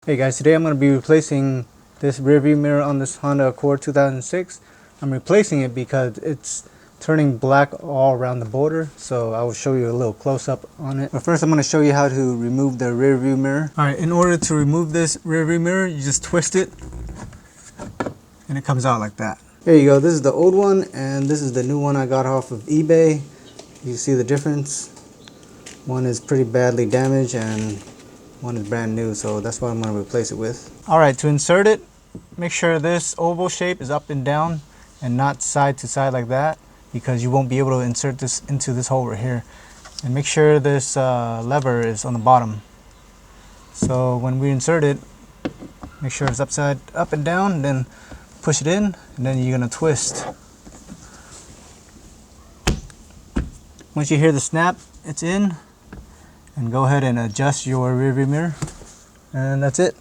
Hey guys, today I'm going to be replacing this rear view mirror on this Honda Accord 2006. I'm replacing it because it's turning black all around the border, so I will show you a little close-up on it. But first I'm going to show you how to remove the rear view mirror. Alright, in order to remove this rear view mirror, you just twist it and it comes out like that. There you go, this is the old one and this is the new one I got off of eBay. You see the difference? One is pretty badly damaged and one is brand new, so that's what I'm going to replace it with. Alright, to insert it, make sure this oval shape is up and down and not side to side like that, because you won't be able to insert this into this hole right here. And make sure this lever is on the bottom. So when we insert it, make sure it's up and down, then push it in, and then you're going to twist. Once you hear the snap, it's in. And go ahead and adjust your rear view mirror, and that's it.